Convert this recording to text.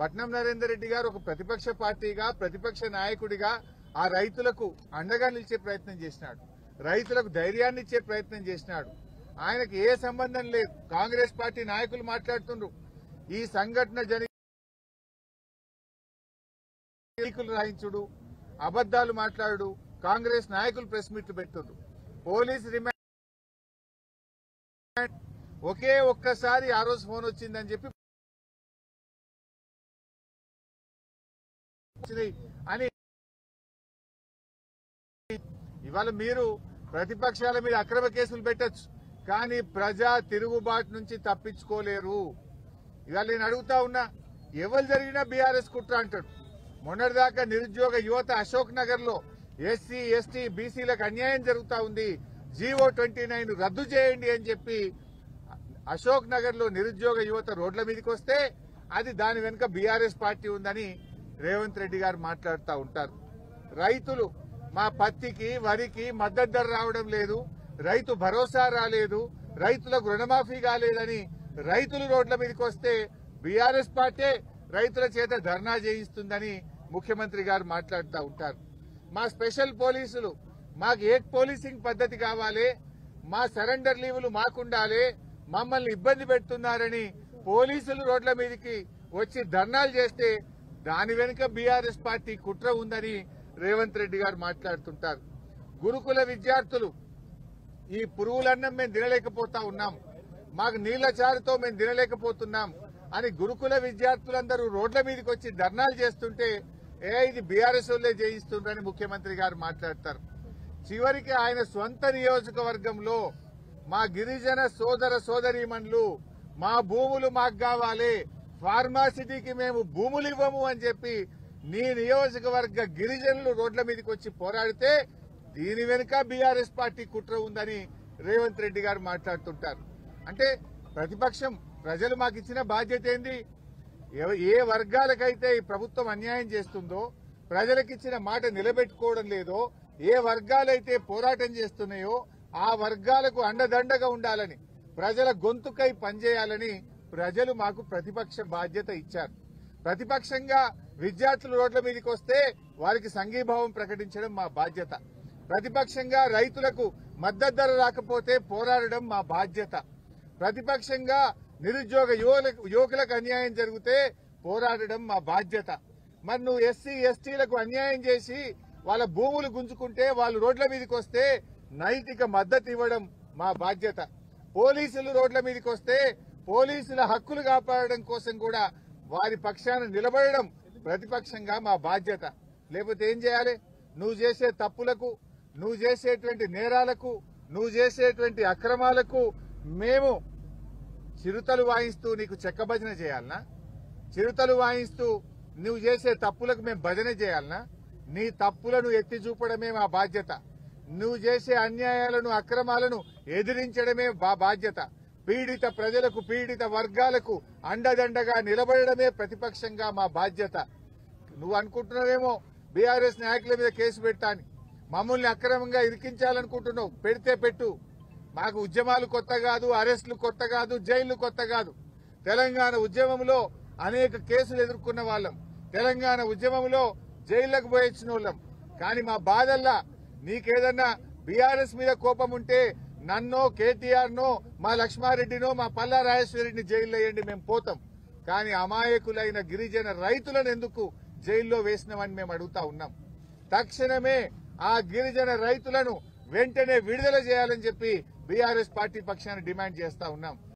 పట్నం నరేందర్ రెడ్డి గారు ఒక ప్రతిపక్ష పార్టీగా ప్రతిపక్ష నాయకుడిగా ఆ రైతులకు అండగా నిలిచే ప్రయత్నం చేసినాడు. రైతులకు ధైర్యాన్ని ఇచ్చే ప్రయత్నం చేసినాడు. ఆయనకు ఏ సంబంధం లేదు. కాంగ్రెస్ పార్టీ నాయకులు మాట్లాడుతుండ్రు, ఈ సంఘటన జరిగికులు రాయించుడు, అబద్దాలు మాట్లాడు, కాంగ్రెస్ నాయకులు ప్రెస్ మీట్లు పెడుతుండ్రు. పోలీసు రిమాండ్ ఒకే ఒక్కసారి ఆ రోజు ఫోన్ వచ్చిందని చెప్పి అని ఇవాళ మీరు ప్రతిపక్షాల మీద అక్రమ కేసులు పెట్టచ్చు, కానీ ప్రజా తిరుగుబాటు నుంచి తప్పించుకోలేరు. ఇవాళ నేను అడుగుతా ఉన్నా, ఎవరు జరిగినా బీఆర్ఎస్ కుట్ర అంటాడు. మొన్నటిదాకా నిరుద్యోగ యువత అశోక్ నగర్ లో ఎస్సీ ఎస్టీ బీసీలకు అన్యాయం జరుగుతా ఉంది, జీవో 29 రద్దు చేయండి అని చెప్పి అశోక్ నగర్ లో నిరుద్యోగ యువత రోడ్ల మీదకి వస్తే అది దాని వెనుక బీఆర్ఎస్ పార్టీ ఉందని రేవంత్ రెడ్డి గారు మాట్లాడుతూ ఉంటారు. రైతులు మా పత్తికి వరికి మద్దతు ధర రావడం లేదు, రైతు భరోసా రాలేదు, రైతులకు రుణమాఫీ కాలేదని రైతులు రోడ్ల మీదకి వస్తే బీఆర్ఎస్ పార్టీ రైతుల చేత ధర్నా చేయిస్తుందని ముఖ్యమంత్రి గారు మాట్లాడుతూ ఉంటారు. మా స్పెషల్ పోలీసులు, మాకు ఏ పోలీసింగ్ పద్ధతి కావాలి, మా సరెండర్ లీవులు మాకుండాలి, మమ్మల్ని ఇబ్బంది పెడుతున్నారని పోలీసులు రోడ్ల మీదకి వచ్చి ధర్నాలు చేస్తే దాని వెనుక బీఆర్ఎస్ పార్టీ కుట్ర ఉందని రేవంత్ రెడ్డి గారు మాట్లాడుతుంటారు. గురుకుల విద్యార్థులు ఈ పురుగులన్నం మేము తినలేకపోతా ఉన్నాం, మాకు నీళ్ల చారుతో మేము తినలేకపోతున్నాం అని గురుకుల విద్యార్థులందరూ రోడ్ల మీదకి వచ్చి ధర్నాలు చేస్తుంటే ఇది బీఆర్ఎస్ వాళ్ళే చేయిస్తుండ్రని ముఖ్యమంత్రి గారు మాట్లాడతారు. చివరికి ఆయన స్వంత నియోజకవర్గంలో మా గిరిజన సోదర సోదరీమణులు మా భూములు మాకు కావాలి, ఫార్మాసిటీకి మేము భూములు ఇవ్వము అని చెప్పి నీ నియోజకవర్గ గిరిజనులు రోడ్ల మీదకి వచ్చి పోరాడితే దీని వెనుక బీఆర్ఎస్ పార్టీ కుట్ర ఉందని రేవంత్ రెడ్డి గారు మాట్లాడుతుంటారు. అంటే ప్రతిపక్షం, ప్రజలు మాకు ఇచ్చిన బాధ్యత ఏంది? ఏ వర్గాలకైతే ఈ ప్రభుత్వం అన్యాయం చేస్తుందో, ప్రజలకిచ్చిన మాట నిలబెట్టుకోవడం లేదో, ఏ వర్గాలైతే పోరాటం చేస్తున్నాయో ఆ వర్గాలకు అండదండగా ఉండాలని, ప్రజల గొంతుకై పనిచేయాలని ప్రజలు మాకు ప్రతిపక్ష బాధ్యత ఇచ్చారు. ప్రతిపక్షంగా విద్యార్థులు రోడ్ల మీదకి వస్తే వారికి సంఘీభావం ప్రకటించడం మా బాధ్యత. ప్రతిపక్షంగా రైతులకు మద్దతు ధర రాకపోతే పోరాడడం మా బాధ్యత. ప్రతిపక్షంగా నిరుద్యోగ యువకులకు అన్యాయం జరిగితే పోరాడడం మా బాధ్యత. మరి నువ్వు ఎస్సీ ఎస్టీలకు అన్యాయం చేసి వాళ్ళ భూములు గుంజుకుంటే వాళ్ళు రోడ్ల మీదకి వస్తే నైతిక మద్దతు ఇవ్వడం మా బాధ్యత. పోలీసులు రోడ్ల మీదకి వస్తే పోలీసుల హక్కులు కాపాడడం కోసం కూడా వారి పక్షాన నిలబడడం ప్రతిపక్షంగా మా బాధ్యత. లేకపోతే ఏం చేయాలి? నువ్వు చేసే తప్పులకు, నువ్వు చేసేటువంటి నేరాలకు, నువ్వు చేసేటువంటి అక్రమాలకు మేము చిరుతలు వాయిస్తూ నీకు చెక్క భజన చేయాలనా? చిరుతలు వాయిస్తూ నువ్వు చేసే తప్పులకు మేము భజన చేయాలనా? నీ తప్పులను ఎత్తి చూపడమే మా బాధ్యత. నువ్వు చేసే అన్యాయాలను అక్రమాలను ఎదిరించడమే మా బాధ్యత. పీడిత ప్రజలకు, పీడిత వర్గాలకు అండదండగా నిలబడమే ప్రతిపక్షంగా మా బాధ్యత. నువ్వు అనుకుంటున్నావేమో బీఆర్ఎస్ నాయకుల మీద కేసు పెట్టాని, మమ్మల్ని అక్రమంగా ఇరికించాలనుకుంటున్నావు. పెడితే పెట్టు. మాకు ఉద్యమాలు కొత్త కాదు, అరెస్టులు కొత్త కాదు, జైళ్లు కొత్త కాదు. తెలంగాణ ఉద్యమంలో అనేక కేసులు ఎదుర్కొన్న వాళ్ళం, తెలంగాణ ఉద్యమంలో జైళ్లకు పోయొచ్చిన వాళ్ళం. కానీ మా బాధల్లా నీకేదన్నా బీఆర్ఎస్ మీద కోపం ఉంటే నన్నో, కేటీఆర్ నో, మా లక్ష్మారెడ్డినో, మా పల్లా రాజేశ్వరరెడ్డిని జైల్లో వేయండి, మేము పోతాం. కానీ అమాయకులైన గిరిజన రైతులను ఎందుకు జైల్లో వేసినామని మేము అడుగుతా ఉన్నాం. తక్షణమే ఆ గిరిజన రైతులను వెంటనే విడుదల చేయాలని చెప్పి బీఆర్ఎస్ పార్టీ పక్షాన డిమాండ్ చేస్తా ఉన్నాం.